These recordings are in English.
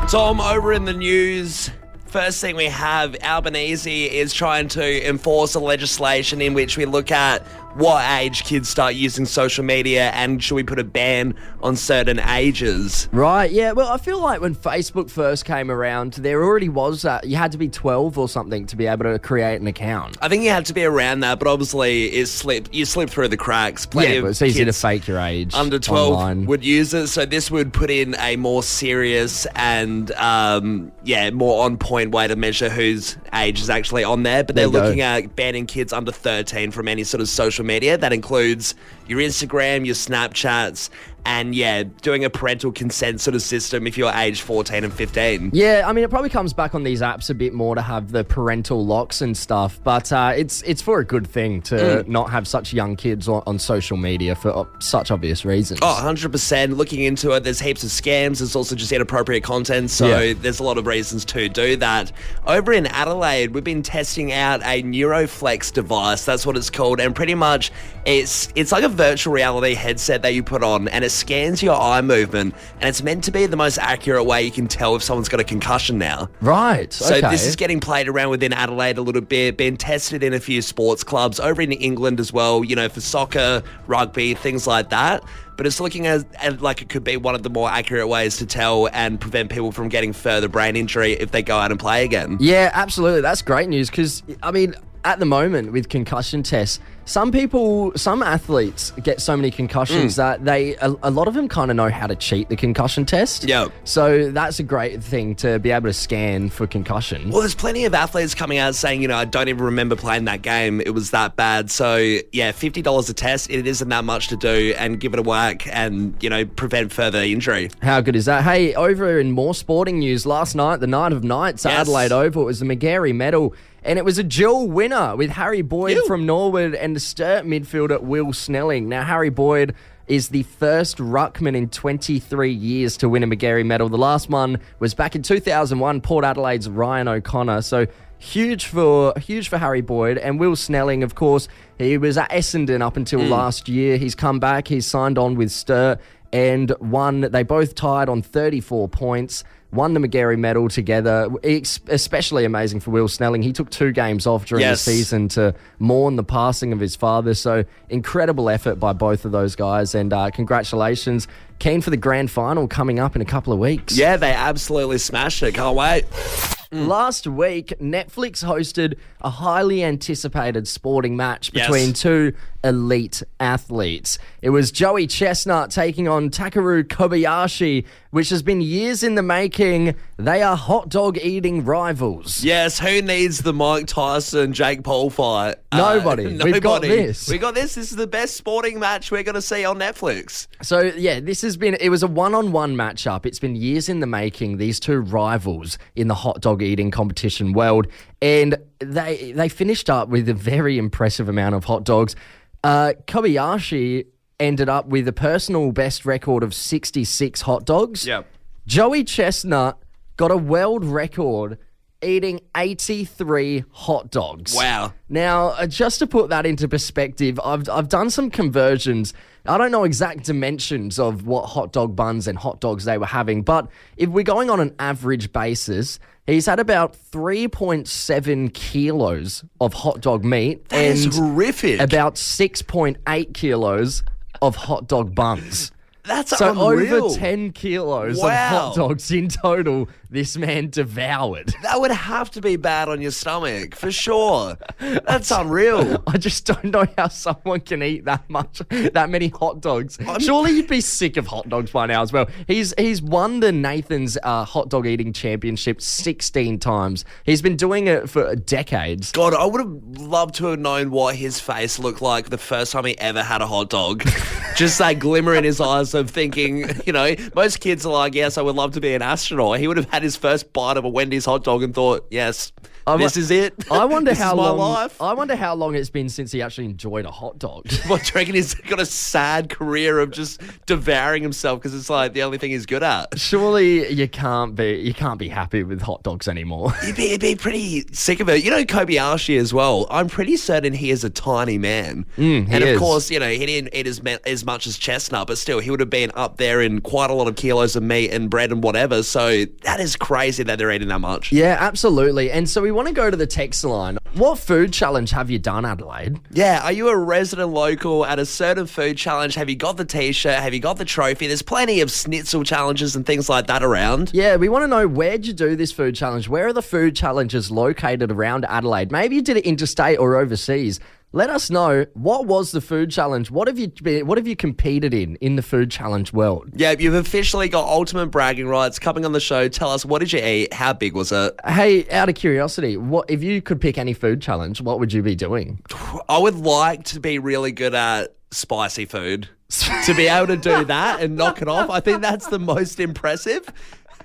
Tom, over in the news, first thing we have, Albanese is trying to enforce a legislation in which we look at what age kids start using social media and should we put a ban on certain ages. Right, yeah. Well, I feel like when Facebook first came around, there already was you had to be 12 or something to be able to create an account. I think you had to be around that, but obviously you slip through the cracks. Plenty but it's easy to fake your age. Under 12 online. would use it, so this would put in a more serious and more on point way to measure whose age is actually on there. But they're looking at banning kids under 13 from any sort of social media. That includes your Instagram, your Snapchats, and doing a parental consent sort of system if you're age 14 and 15. Yeah, I mean, it probably comes back on these apps a bit more to have the parental locks and stuff, but it's for a good thing to not have such young kids on social media for such obvious reasons. Oh, 100%. Looking into it, there's heaps of scams. There's also just inappropriate content, so there's a lot of reasons to do that. Over in Adelaide, we've been testing out a Neuroflex device. That's what it's called, and pretty much it's like a virtual reality headset that you put on, and it scans your eye movement, and it's meant to be the most accurate way you can tell if someone's got a concussion now. Right, So this is getting played around within Adelaide a little bit, being tested in a few sports clubs, over in England as well, for soccer, rugby, things like that. But it's looking at like it could be one of the more accurate ways to tell and prevent people from getting further brain injury if they go out and play again. Yeah, absolutely. That's great news because, I mean, at the moment with concussion tests, some athletes get so many concussions that a lot of them kind of know how to cheat the concussion test. Yeah. So that's a great thing to be able to scan for concussion. Well, there's plenty of athletes coming out saying, I don't even remember playing that game. It was that bad. So, $50 a test. It isn't that much to do, and give it a whack and, prevent further injury. How good is that? Hey, over in more sporting news, last night, the night of nights at Adelaide Oval, it was the McGarry Medal. And it was a dual winner with Harry Boyd from Norwood and the Sturt midfielder Will Snelling. Now, Harry Boyd is the first ruckman in 23 years to win a McGarry medal. The last one was back in 2001, Port Adelaide's Ryan O'Connor. So huge for Harry Boyd. And Will Snelling, of course, he was at Essendon up until last year. He's come back. He's signed on with Sturt and won. They both tied on 34 points. Won the McGarry medal together. Especially amazing for Will Snelling. He took 2 games off during the season to mourn the passing of his father. So incredible effort by both of those guys. And congratulations. Keen for the grand final coming up in a couple of weeks. Yeah, they absolutely smashed it. Can't wait. Last week, Netflix hosted a highly anticipated sporting match between two elite athletes. It was Joey Chestnut taking on Takeru Kobayashi, which has been years in the making. They are hot dog eating rivals. Yes, who needs the Mike Tyson, Jake Paul fight? Nobody. We've got this. We got this. This is the best sporting match we're going to see on Netflix. So, it was a one-on-one matchup. It's been years in the making, these two rivals in the hot dog eating competition world. And they finished up with a very impressive amount of hot dogs. Kobayashi ended up with a personal best record of 66 hot dogs. Yep. Joey Chestnut got a world record eating 83 hot dogs. Wow. Now, just to put that into perspective, I've done some conversions. I don't know exact dimensions of what hot dog buns and hot dogs they were having, but if we're going on an average basis, he's had about 3.7 kilos of hot dog meat. That is horrific. About 6.8 kilos of hot dog buns. That's so unreal. Over 10 kilos of hot dogs in total this man devoured. That would have to be bad on your stomach, for sure. That's unreal. I just don't know how someone can eat that many hot dogs. Surely you'd be sick of hot dogs by now as well. He's won the Nathan's hot dog eating championship 16 times. He's been doing it for decades. God, I would have loved to have known what his face looked like the first time he ever had a hot dog. Just that glimmer in his eyes of thinking, most kids are like, yes, I would love to be an astronaut. He would have had his first bite of a Wendy's hot dog and thought, yes, This is it. I wonder This how is my long. life. I wonder how long it's been since he actually enjoyed a hot dog. What, do you reckon he's got a sad career of just devouring himself because it's like the only thing he's good at? Surely you can't be happy with hot dogs anymore. You'd be pretty sick of it. You know Kobayashi as well. I'm pretty certain he is a tiny man. And of is. course, you know, he didn't eat as much as Chestnut, but still, he would have been up there in quite a lot of kilos of meat and bread and whatever. So that is crazy that they're eating that much. Yeah, absolutely. And so we want to go to the text line. What food challenge have you done, Adelaide? Yeah, are you a resident local at a certain food challenge? Have you got the t-shirt? Have you got the trophy? There's plenty of schnitzel challenges and things like that around. Yeah, we want to know, where'd you do this food challenge? Where are the food challenges located around Adelaide? Maybe you did it interstate or overseas. Let us know, what was the food challenge? What have you competed in the food challenge world? Yeah, you've officially got ultimate bragging rights. Coming on the show, tell us, what did you eat? How big was it? Hey, out of curiosity, what if you could pick any food challenge, what would you be doing? I would like to be really good at spicy food. To be able to do that and knock it off, I think that's the most impressive.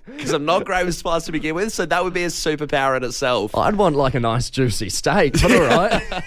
Because I'm not great with spice to begin with, so that would be a superpower in itself. I'd want like a nice juicy steak, but all right.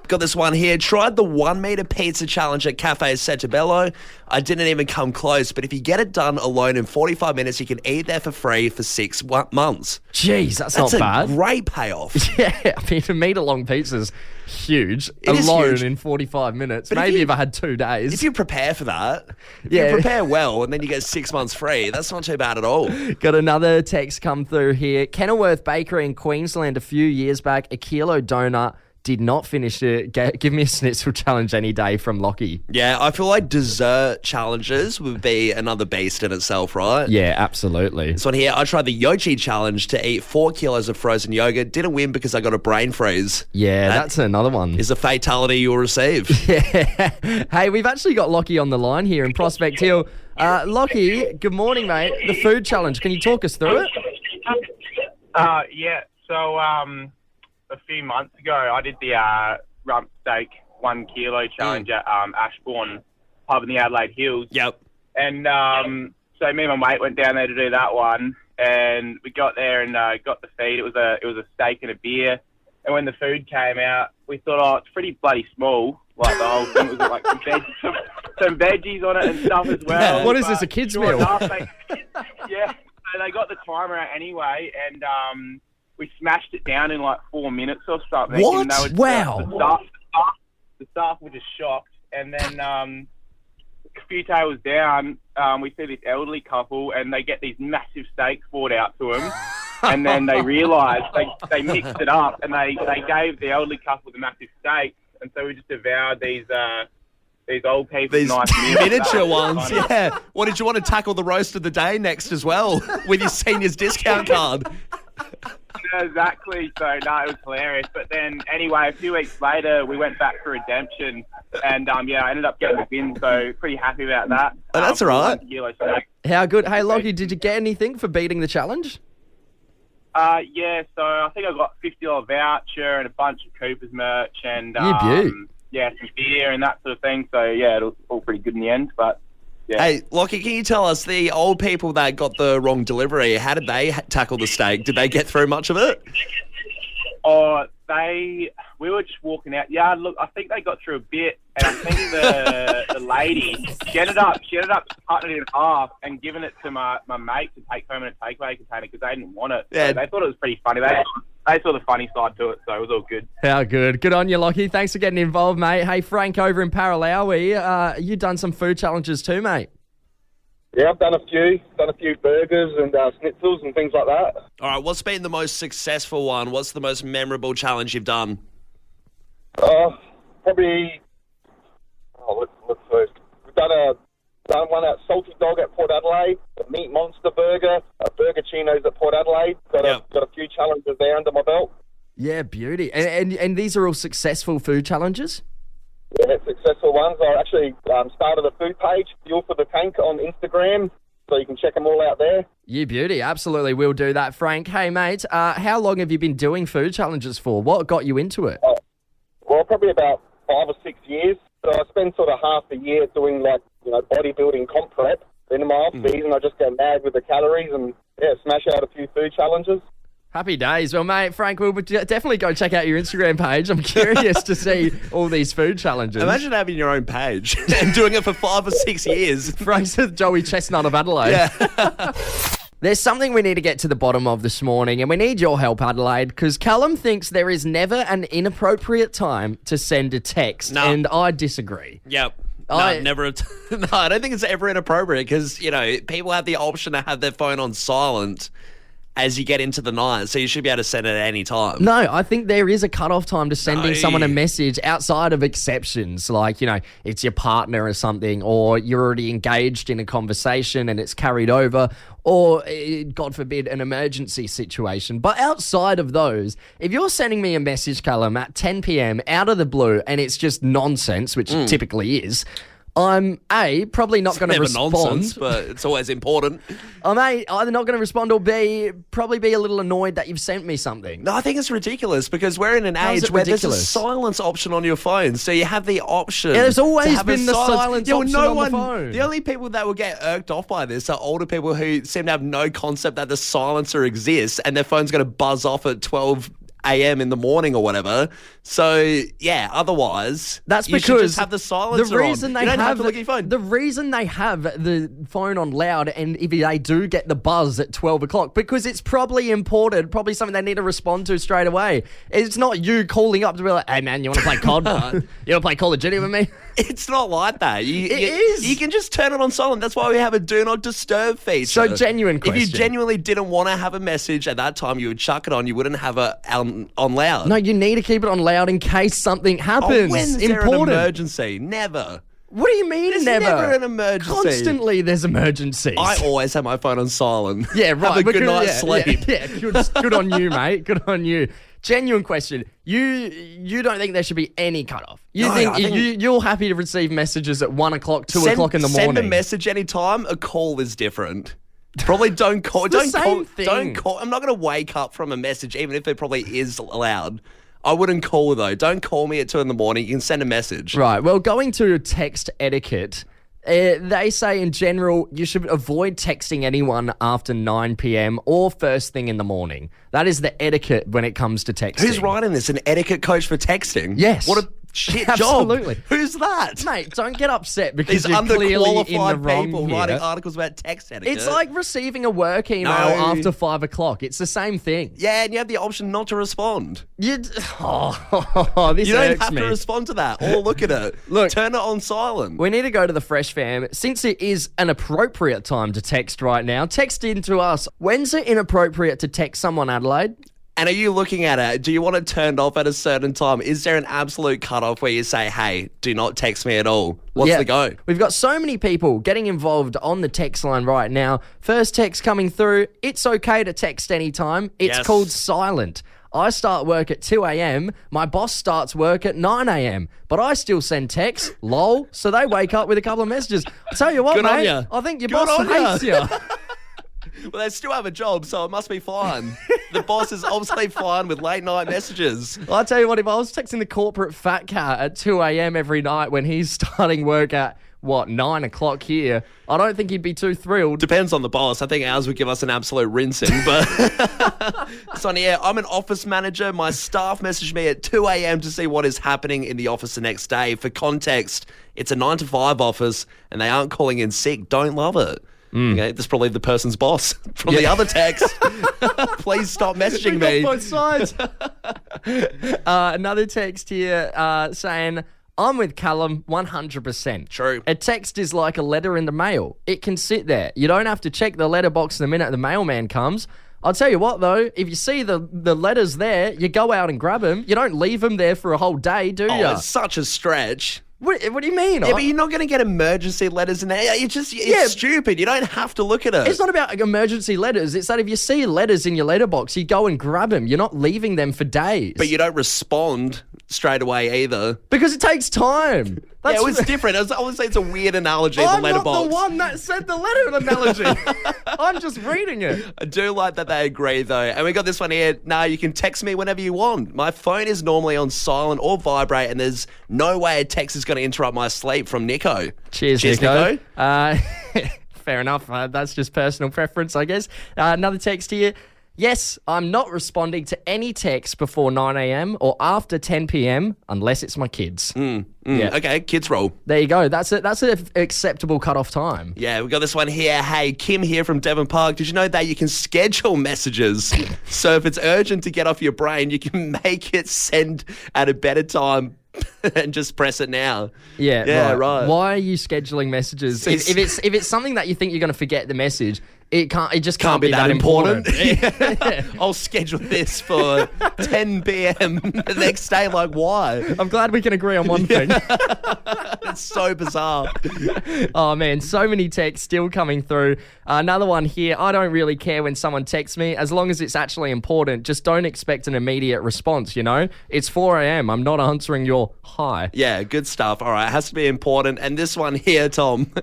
Got this one here. Tried the 1 metre pizza challenge at Cafe Settebello. I didn't even come close, but if you get it done alone in 45 minutes, you can eat there for free for 6 months. Jeez, that's not bad. That's a great payoff. Yeah, I mean, a metre-long pizza's huge. It is alone huge. in 45 minutes. But Maybe if I had 2 days. If you prepare for that, if Yeah. you prepare well and then you get 6 months free, that's not too bad at all. Got another text come through here. Kenilworth Bakery in Queensland a few years back, a kilo donut. Did not finish it. Give me a schnitzel challenge any day from Lockie. Yeah, I feel like dessert challenges would be another beast in itself, right? Yeah, absolutely. This one here, I tried the Yochi challenge to eat 4 kilos of frozen yogurt. Didn't win because I got a brain freeze. Yeah, that's another one. Is a fatality you'll receive. Yeah. Hey, we've actually got Lockie on the line here in Prospect Hill. Lockie, good morning, mate. The food challenge, can you talk us through it? Yeah. So, a few months ago, I did the rump steak 1 kilo challenge at Ashbourne pub in the Adelaide Hills. Yep. And so me and my mate went down there to do that one, and we got there and got the feed. It was a steak and a beer. And when the food came out, we thought, oh, it's pretty bloody small. Like the whole thing was like some veggies on it and stuff as well. What is this, a kid's meal? Yeah. So they got the timer out anyway, and we smashed it down in like 4 minutes or something. What? And they were Wow. The staff were just shocked. And then a few tables down, we see this elderly couple, and they get these massive steaks poured out to them. And then they realised they mixed it up, and they gave the elderly couple the massive steaks. And so we just devoured these old people's These nice meals. miniature ones, yeah. What, did you want to tackle the roast of the day next as well with your senior's discount card? Exactly. So, no, it was hilarious. But then, anyway, a few weeks later, we went back for redemption. And, I ended up getting the bin, so pretty happy about that. Oh, that's all right. 1 kilo steak. How good. Hey, Lockie, did you get anything for beating the challenge? Yeah, so I think I got a $50 voucher and a bunch of Cooper's merch and, beaut. yeah, some beer and that sort of thing. So, yeah, it was all pretty good in the end, but... Yeah. Hey, Lockie, can you tell us, the old people that got the wrong delivery, how did they tackle the steak? Did they get through much of it? Oh, we were just walking out. Yeah, look, I think they got through a bit, and I think the lady, she ended up cutting it in half and giving it to my mate to take home in a takeaway container because they didn't want it. Yeah. So they thought it was pretty funny. They saw the funny side to it, so it was all good. How good. Good on you, Lockie. Thanks for getting involved, mate. Hey, Frank over in Paralawi, you done some food challenges too, mate? Yeah, I've done a few burgers and schnitzels and things like that. All right, what's been the most successful one? What's the most memorable challenge you've done? Probably. Let's first. We've done one at Salty Dog at Port Adelaide, the Meat Monster Burger, Burger Chinos at Port Adelaide. Got a few challenges there under my belt. Yeah, beauty. And these are all successful food challenges? Yeah, successful ones. I actually started a food page, Fuel for the Tank, on Instagram, so you can check them all out there. You beauty. Absolutely, we'll do that, Frank. Hey, mate, how long have you been doing food challenges for? What got you into it? Well, probably about 5 or 6 years. So I spend sort of half the year doing bodybuilding comp prep. Then in my off season, I just go mad with the calories and smash out a few food challenges. Happy days. Well, mate, Frank, we'll definitely go check out your Instagram page. I'm curious to see all these food challenges. Imagine having your own page and doing it for 5 or 6 years. Frank's with Joey Chestnut of Adelaide. Yeah. There's something we need to get to the bottom of this morning, and we need your help, Adelaide, because Callum thinks there is never an inappropriate time to send a text, and I disagree. Yep. Never. No, I don't think it's ever inappropriate because, people have the option to have their phone on silent as you get into the night, so you should be able to send it at any time. No, I think there is a cut-off time to sending someone a message outside of exceptions, like, it's your partner or something, or you're already engaged in a conversation and it's carried over, or, God forbid, an emergency situation. But outside of those, if you're sending me a message, Callum, at 10 p.m. out of the blue, and it's just nonsense, which it typically is, I'm probably not going to respond. Nonsense, but it's always important. I'm either not going to respond or probably be a little annoyed that you've sent me something. No, I think it's ridiculous because we're in an age where there's a silence option on your phone, so you have the option. Yeah, there's always been the silence option on the phone. The only people that will get irked off by this are older people who seem to have no concept that the silencer exists and their phone's going to buzz off at 12 a.m. in the morning or whatever. So, yeah, otherwise, that's you because should just have the silencer on. You don't have to look at your phone. The reason they have the phone on loud, and if they do get the buzz at 12 o'clock, because it's probably important, probably something they need to respond to straight away. It's not you calling up to be like, hey, man, you want to play COD? You want to play Call of Duty with me? It's not like that. It is. You can just turn it on silent. That's why we have a do not disturb feature. So, genuine question. If you genuinely didn't want to have a message at that time, you would chuck it on. You wouldn't have it on loud. No, you need to keep it on loud in case something happens. When's there an emergency? Never. What do you mean There's never an emergency. Constantly there's emergencies. I always have my phone on silent. Yeah, right. Have a good night's sleep. Yeah. Good on you, mate. Good on you. Genuine question. You don't think there should be any cutoff? You're happy to receive messages at 1 o'clock, 2 o'clock in the morning? Send a message anytime. A call is different. Probably don't call. Don't call. I'm not going to wake up from a message, even if it probably is allowed. I wouldn't call though. Don't call me at 2 a.m. You can send a message. Right. Well, going to text etiquette. They say in general you should avoid texting anyone after 9 p.m. or first thing in the morning. That is the etiquette when it comes to texting. Who's writing this? An etiquette coach for texting? Yes. What a shit Absolutely. job. Who's that? Mate, don't get upset because These you're clearly in the underqualified wrong people here. writing articles about text etiquette. It's like receiving a work email after 5 o'clock. It's the same thing. Yeah, and you have the option not to respond. This You don't have me. to respond to that or look at it. Look, turn it on silent. We need to go to the Fresh Fam. Since it is an appropriate time to text right now, text in to us. When's it inappropriate to text someone, Adelaide? And are you looking at it? Do you want it turned off at a certain time? Is there an absolute cutoff where you say, hey, do not text me at all? What's the go? We've got so many people getting involved on the text line right now. First text coming through, it's okay to text anytime. It's called silent. I start work at 2 a.m. My boss starts work at 9 a.m. But I still send texts, lol, so they wake up with a couple of messages. I tell you what, Good on mate, ya. I think your Good boss on hates you. Well, they still have a job, so it must be fine. The boss is obviously fine with late night messages. I tell you what, if I was texting the corporate fat cat at 2 a.m. every night when he's starting work at, 9 o'clock here, I don't think he'd be too thrilled. Depends on the boss. I think ours would give us an absolute rinsing. But Sonny, I'm an office manager. My staff messaged me at 2 a.m. to see what is happening in the office the next day. For context, it's a 9 to 5 office and they aren't calling in sick. Don't love it. Okay, that's probably the person's boss from the other text. Please stop messaging me. Both sides. Another text here saying, I'm with Callum 100%. True. A text is like a letter in the mail. It can sit there. You don't have to check the letterbox the minute the mailman comes. I'll tell you what, though, if you see the letters there, you go out and grab them. You don't leave them there for a whole day, do you? It's such a stretch. What do you mean? Yeah, but you're not going to get emergency letters in there. It's stupid. You don't have to look at it. It's not about emergency letters. It's that if you see letters in your letterbox, you go and grab them. You're not leaving them for days. But you don't respond straight away either. Because it takes time. It was different. I would say it's a weird analogy, the letterbox. I'm not the one that said the letter analogy. I'm just reading it. I do like that they agree, though. And we got this one here. You can text me whenever you want. My phone is normally on silent or vibrate, and there's no way a text is going to interrupt my sleep from Nico. Cheers, Nico. Fair enough. That's just personal preference, I guess. Another text here. Yes, I'm not responding to any text before 9 a.m. or after 10 p.m. unless it's my kids. Yeah. Okay, kids roll. There you go. That's an acceptable cutoff time. Yeah, we got this one here. Hey, Kim here from Devon Park. Did you know that you can schedule messages? So if it's urgent to get off your brain, you can make it send at a better time and just press it now. Yeah, right. Why are you scheduling messages? If it's something that you think you're going to forget the message, it just can't be that important. I'll schedule this for 10 p.m. the next day. Like, why? I'm glad we can agree on one thing. It's so bizarre. Oh, man, so many texts still coming through. Another one here. I don't really care when someone texts me as long as it's actually important. Just don't expect an immediate response, you know? It's 4 a.m. I'm not answering your hi. Yeah, good stuff. All right, it has to be important. And this one here, Tom.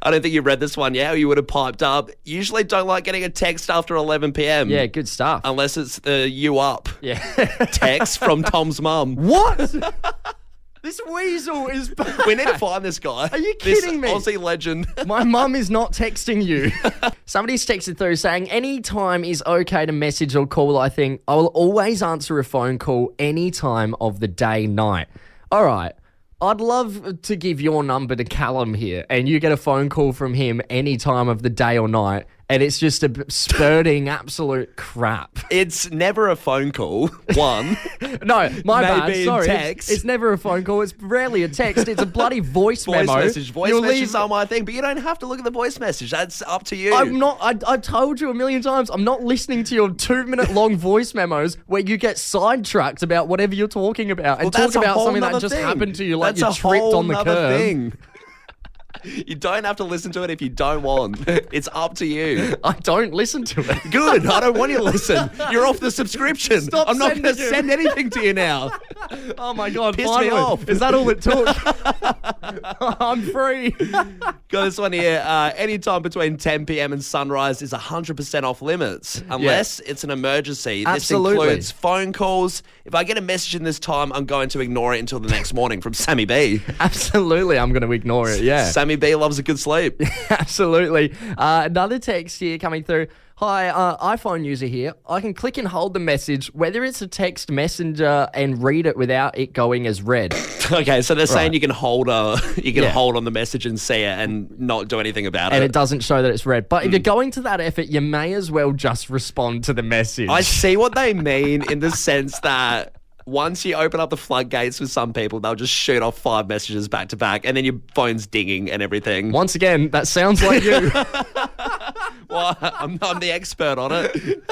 I don't think you read this one yet, or you would have piped up. Usually don't like getting a text after 11 p.m. Yeah, good stuff. Unless it's the you up text text from Tom's mum. What? This weasel is back. We need to find this guy. Are you kidding me? Aussie legend. My mum is not texting you. Somebody's texted through saying, any time is okay to message or call, I think. I will always answer a phone call any time of the day, night. All right. I'd love to give your number to Callum here and you get a phone call from him any time of the day or night and it's just a spurting absolute crap. It's never a phone call, one. No, my Maybe bad, sorry. text. It's never a phone call. It's rarely a text. It's a bloody voice memo. Voice messages are my thing, but you don't have to look at the voice message. That's up to you. I'm not, I've told you a million times, I'm not listening to your 2-minute long voice memos where you get sidetracked about whatever you're talking about and talk about something that just happened to you like you tripped on the curb. Thing. You don't have to listen to it if you don't want. It's up to you. I don't listen to it. Good. I don't want you to listen. You're off the subscription. Stop I'm not going to sending send anything to you now. Oh my God. Piss finally. me off. Is that all it took? I'm free. Got this one here. Anytime between 10 p.m. and sunrise is 100% off limits, unless it's an emergency. Absolutely. This includes phone calls. If I get a message in this time, I'm going to ignore it until the next morning from Sammy B. Absolutely. I'm going to ignore it. Yeah. Sammy B loves a good sleep. Absolutely. Another text here coming through. Hi, iPhone user here. I can click and hold the message, whether it's a text messenger, and read it without it going as read. Okay, so they're saying you can hold hold on the message and see it and not do anything about it. And it doesn't show that it's read. But if you're going to that effort, you may as well just respond to the message. I see what they mean in the sense that once you open up the floodgates with some people, they'll just shoot off 5 messages back to back and then your phone's dinging and everything. Once again, that sounds like you. Well, I'm the expert on it.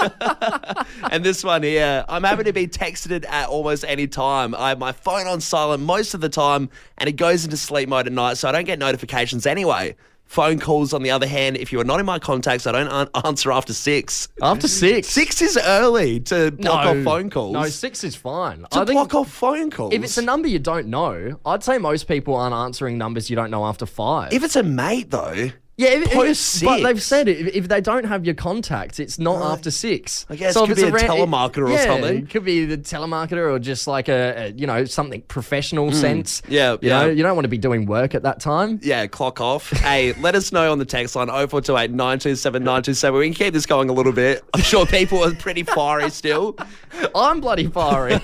And this one here, I'm happy to be texted at almost any time. I have my phone on silent most of the time and it goes into sleep mode at night, so I don't get notifications anyway. Phone calls, on the other hand, if you are not in my contacts, I don't answer after 6. After 6? 6 is early to block off phone calls. No, 6 is fine. To block off phone calls? If it's a number you don't know, I'd say most people aren't answering numbers you don't know after 5. If it's a mate, though... Yeah, post 6. But they've said it. If they don't have your contacts, it's not after 6. I guess it could be a telemarketer or something. It could be the telemarketer or just like a something professional sense. Yeah, you know, you don't want to be doing work at that time. Yeah, clock off. Hey, let us know on the text line 0428 927 927. We can keep this going a little bit. I'm sure people are pretty fiery still. I'm bloody fiery.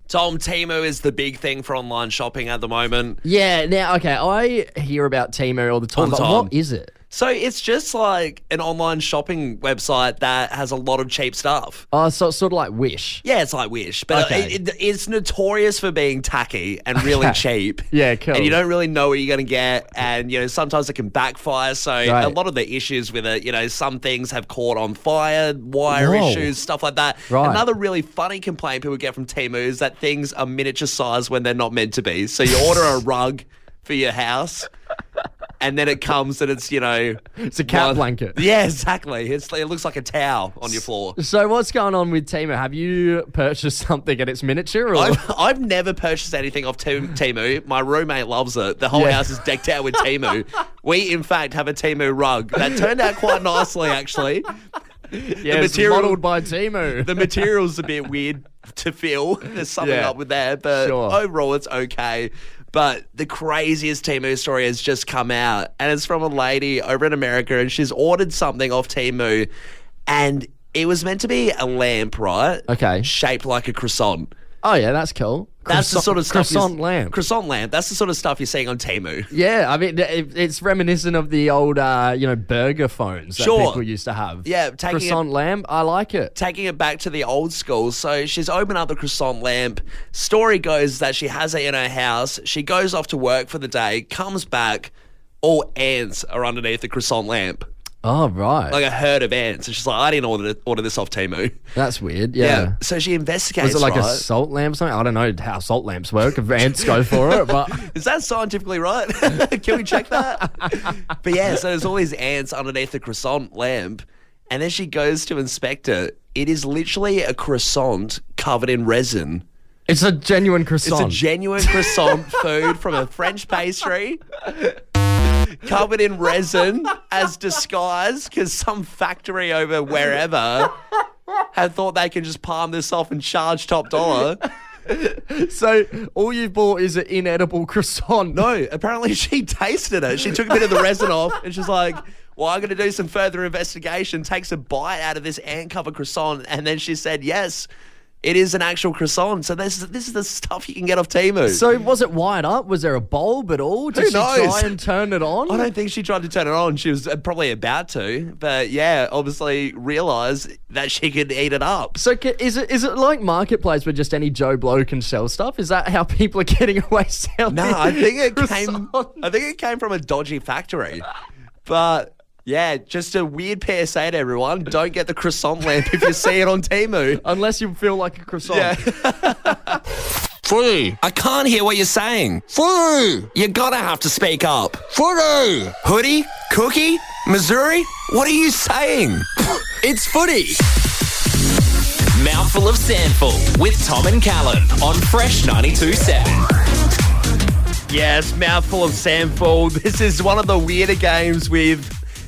Tom, Temu is the big thing for online shopping at the moment. Yeah, now, okay, I hear about Temu all the time, but what is it? So it's just like an online shopping website that has a lot of cheap stuff. Oh, so it's sort of like Wish. Yeah, it's like Wish, but it's notorious for being tacky and really cheap. Yeah, cool. And you don't really know what you're going to get, and sometimes it can backfire. So a lot of the issues with it, some things have caught on fire, wire issues, stuff like that. Right. Another really funny complaint people get from Temu is that things are miniature size when they're not meant to be. So you order a rug for your house. And then it comes and it's, it's a cat blanket. Yeah, exactly. It looks like a towel on your floor. So what's going on with Temu? Have you purchased something and it's miniature? Or? I've never purchased anything off Temu. My roommate loves it. The whole house is decked out with Temu. We, in fact, have a Temu rug. That turned out quite nicely, actually. Yeah, it's modelled by Temu. The material's a bit weird to feel. There's something up with that, but overall it's okay. But the craziest Temu story has just come out, and it's from a lady over in America, and she's ordered something off Temu, and it was meant to be a lamp, right? Okay. Shaped like a croissant. Oh, yeah, that's cool. That's the sort of stuff. Croissant lamp. Croissant lamp. That's the sort of stuff you're seeing on Temu. Yeah, I mean, it's reminiscent of the old, burger phones that people used to have. Yeah, croissant lamp, I like it. Taking it back to the old school. So she's opened up the croissant lamp. Story goes that she has it in her house. She goes off to work for the day, comes back, all ants are underneath the croissant lamp. Oh, right. Like a herd of ants. And she's like, I didn't order this off Temu. That's weird, yeah. So she investigates, Was it like right? a salt lamp or something? I don't know how salt lamps work, if ants go for it, but... Is that scientifically right? Can we check that? But yeah, so there's all these ants underneath the croissant lamp, and then she goes to inspect it. It is literally a croissant covered in resin. It's a genuine croissant. It's a genuine croissant food from a French pastry. Covered in resin as disguise because some factory over wherever had thought they could just palm this off and charge top dollar. So all you bought is an inedible croissant. No, apparently she tasted it. She took a bit of the resin off and she's like, well, I'm going to do some further investigation, takes a bite out of this ant-covered croissant, and then she said, yes, it is an actual croissant. So this is the stuff you can get off Temu. So was it wired up? Was there a bulb at all? Did she try and turn it on? I don't think she tried to turn it on. She was probably about to. But yeah, obviously realised that she could eat it up. So is it like Marketplace where just any Joe Blow can sell stuff? Is that how people are getting away selling? No, I think it came from a dodgy factory. But... yeah, just a weird PSA to everyone. Don't get the croissant lamp if you see it on Temu. Unless you feel like a croissant. Yeah. Footy. I can't hear what you're saying. Footy. You're gonna have to speak up. Footy. Hoodie? Cookie? Missouri? What are you saying? It's footy. Mouthful of SANFL with Tom and Callum on Fresh 92.7. Yes, Mouthful of SANFL. This is one of the weirder games we've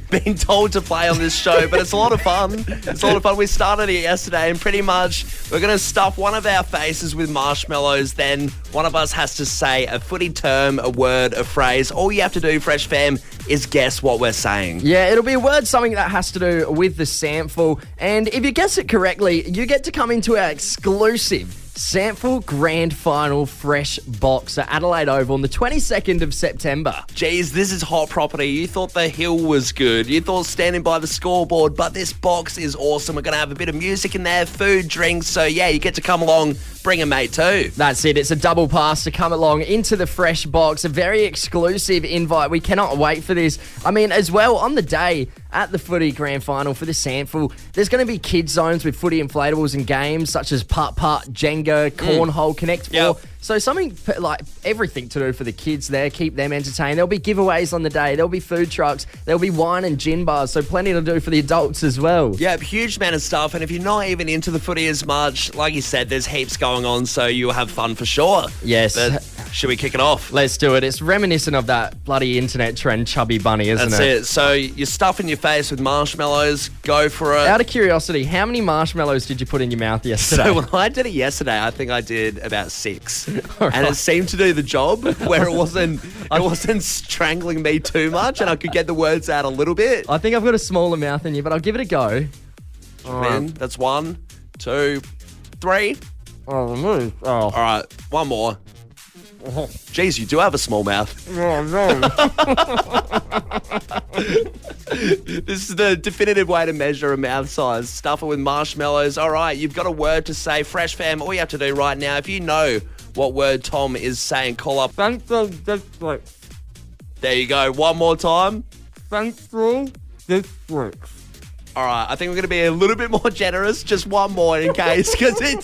been told to play on this show, but it's a lot of fun. It's a lot of fun. We started it yesterday, and pretty much we're going to stuff one of our faces with marshmallows. Then one of us has to say a footy term, a word, a phrase. All you have to do, Fresh Fam, is guess what we're saying. Yeah, it'll be a word, something that has to do with the SANFL. And if you guess it correctly, you get to come into our exclusive SANFL Grand Final Fresh Box at Adelaide Oval on the 22nd of September. Geez, this is hot property. You thought the hill was good. You thought standing by the scoreboard, but this box is awesome. We're going to have a bit of music in there, food, drinks. So yeah, you get to come along, bring a mate too. That's it. It's a double pass to come along into the Fresh Box. A very exclusive invite. We cannot wait for this. I mean, as well, on the day at the footy grand final for the SANFL, there's going to be kids zones with footy inflatables and games such as putt-putt, Jenga, cornhole, Connect 4. Yep. So something like everything to do for the kids there, keep them entertained. There'll be giveaways on the day. There'll be food trucks. There'll be wine and gin bars. So plenty to do for the adults as well. Yeah, huge amount of stuff. And if you're not even into the footy as much, like you said, there's heaps going on. So you'll have fun for sure. Yes. But should we kick it off? Let's do it. It's reminiscent of that bloody internet trend, Chubby Bunny, isn't That's it. So you're stuffing your face with marshmallows. Go for it. Out of curiosity, how many marshmallows did you put in your mouth yesterday? So when I did it yesterday, I think I did about 6. Right. And it seemed to do the job where it wasn't strangling me too much and I could get the words out a little bit. I think I've got a smaller mouth than you, but I'll give it a go. Man, that's 1, 2, 3. Oh, move. Oh. All right, one more. Jeez, you do have a small mouth. Oh, no. This is the definitive way to measure a mouth size. Stuff it with marshmallows. All right, you've got a word to say. Fresh Fam, all you have to do right now, if you know what word Tom is saying, call up. Thankful. There you go. One more time. Thankful districts. All right, I think we're going to be a little bit more generous. Just one more in case, because it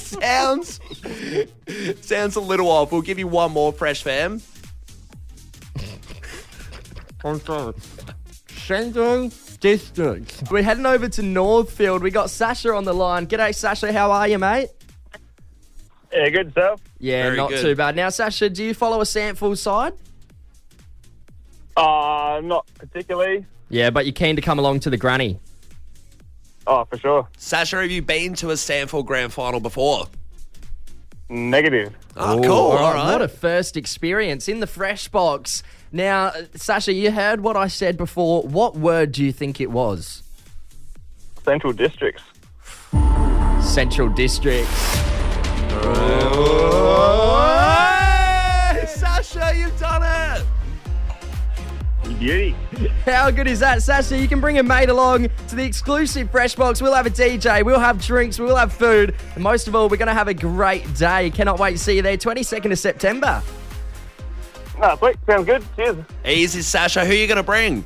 sounds a little off. We'll give you one more, Fresh Fam. Central District. We're heading over to Northfield. We got Sasha on the line. G'day, Sasha. How are you, mate? Yeah, good stuff. Yeah, Very not good. too bad. Now, Sasha, do you follow a SANFL side? Not particularly. Yeah, but you're keen to come along to the granny. Oh, for sure. Sasha, have you been to a SANFL Grand Final before? Negative. Oh, cool. All right. What a first experience in the Fresh Box. Now, Sasha, you heard what I said before. What word do you think it was? Central Districts. Central Districts. Oh, Sasha, you've done it! Beauty. How good is that, Sasha? You can bring a mate along to the exclusive Fresh Box. We'll have a DJ, we'll have drinks, we'll have food. And most of all, we're going to have a great day. Cannot wait to see you there, 22nd of September. No, sweet. Sounds good. Cheers. Easy, Sasha. Who are you going to bring?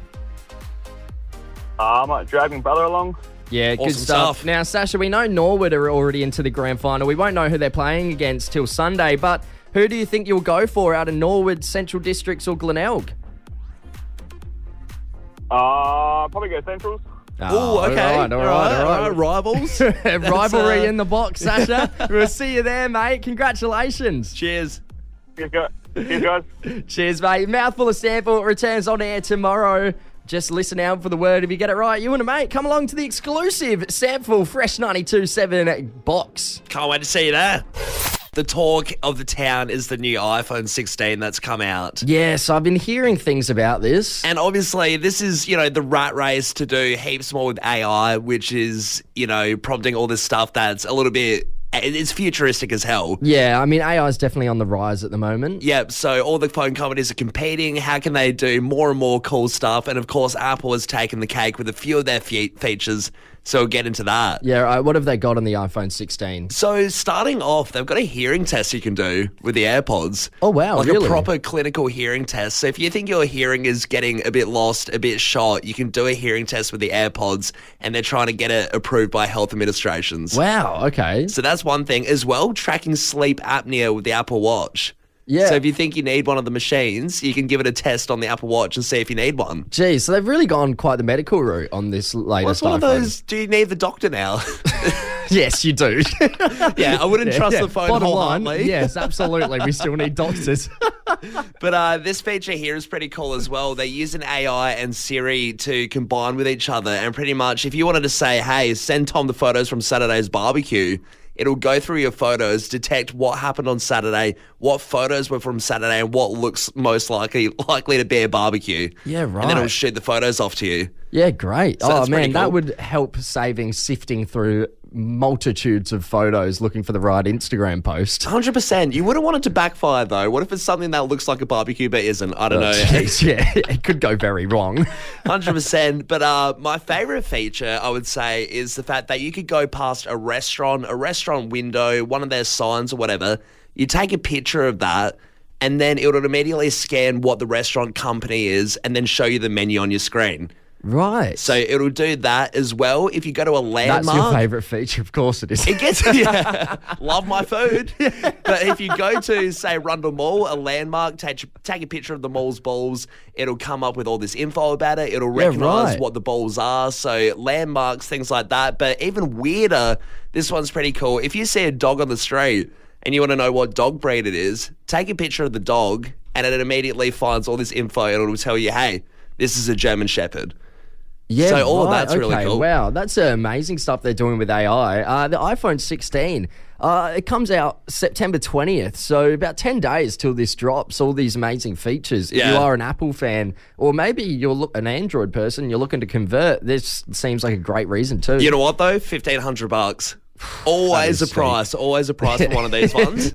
I might drag my brother along. Yeah, good Awesome stuff. stuff. Now, Sasha, we know Norwood are already into the grand final. We won't know who they're playing against till Sunday, but who do you think you'll go for out of Norwood, Central Districts or Glenelg? Probably go Centrals. Oh, okay. All right. Rivals. Rivalry in the box, Sasha. We'll see you there, mate. Congratulations. Cheers. Cheers, guys. Cheers, mate. Mouthful of SANFL returns on air tomorrow. Just listen out for the word. If you get it right, you and a mate, come along to the exclusive SANFL Fresh 92.7 box. Can't wait to see you there. The talk of the town is the new iPhone 16 that's come out. Yes, I've been hearing things about this. And obviously, this is, the rat race to do heaps more with AI, which is, prompting all this stuff that's a little bit, it's futuristic as hell. Yeah, I mean, AI is definitely on the rise at the moment. Yep, so all the phone companies are competing. How can they do more and more cool stuff? And of course, Apple has taken the cake with a few of their features. So we'll get into that. Yeah, right. What have they got on the iPhone 16? So starting off, they've got a hearing test you can do with the AirPods. Oh, wow, Like really? a proper clinical hearing test. So if you think your hearing is getting a bit lost, a bit shot, you can do a hearing test with the AirPods, and they're trying to get it approved by health administrations. Wow, okay. So that's one thing. As well, tracking sleep apnea with the Apple Watch. Yeah. So if you think you need one of the machines, you can give it a test on the Apple Watch and see if you need one. Geez, so they've really gone quite the medical route on this latest What's one iPhone. of those, do you need the doctor now? Yes, you do. Yeah, I wouldn't trust the phone Bottom line, wholeheartedly. yes, absolutely. We still need doctors. But this feature here is pretty cool as well. They use an AI and Siri to combine with each other. And pretty much, if you wanted to say, hey, send Tom the photos from Saturday's barbecue, it'll go through your photos, detect what happened on Saturday, what photos were from Saturday, and what looks most likely to be a barbecue. Yeah, right. And then it'll shoot the photos off to you. Yeah, great. So Oh, that's pretty man, that cool. would help saving sifting through multitudes of photos looking for the right Instagram post. 100%. You wouldn't want it to backfire, though. What if it's something that looks like a barbecue but isn't? I don't know. Jeez, yeah, it could go very wrong. 100%. But my favorite feature, I would say, is the fact that you could go past a restaurant window, one of their signs or whatever. You take a picture of that, and then it would immediately scan what the restaurant company is and then show you the menu on your screen. Right. So it'll do that as well. If you go to a landmark. That's your favourite feature, of course it is. It gets, love my food. But if you go to, say, Rundle Mall, a landmark, take a picture of the mall's balls, it'll come up with all this info about it. It'll recognise what the balls are. So landmarks, things like that. But even weirder, this one's pretty cool. If you see a dog on the street and you want to know what dog breed it is, take a picture of the dog and it immediately finds all this info and it'll tell you, hey, this is a German Shepherd. Yeah, so all of right, that's really okay, cool. Wow, that's amazing stuff they're doing with AI. The iPhone 16, it comes out September 20th, so about 10 days till this drops, all these amazing features. If you are an Apple fan, or maybe you're an Android person, you're looking to convert, this seems like a great reason too. You know what, though? $1,500. Always a price for one of these ones.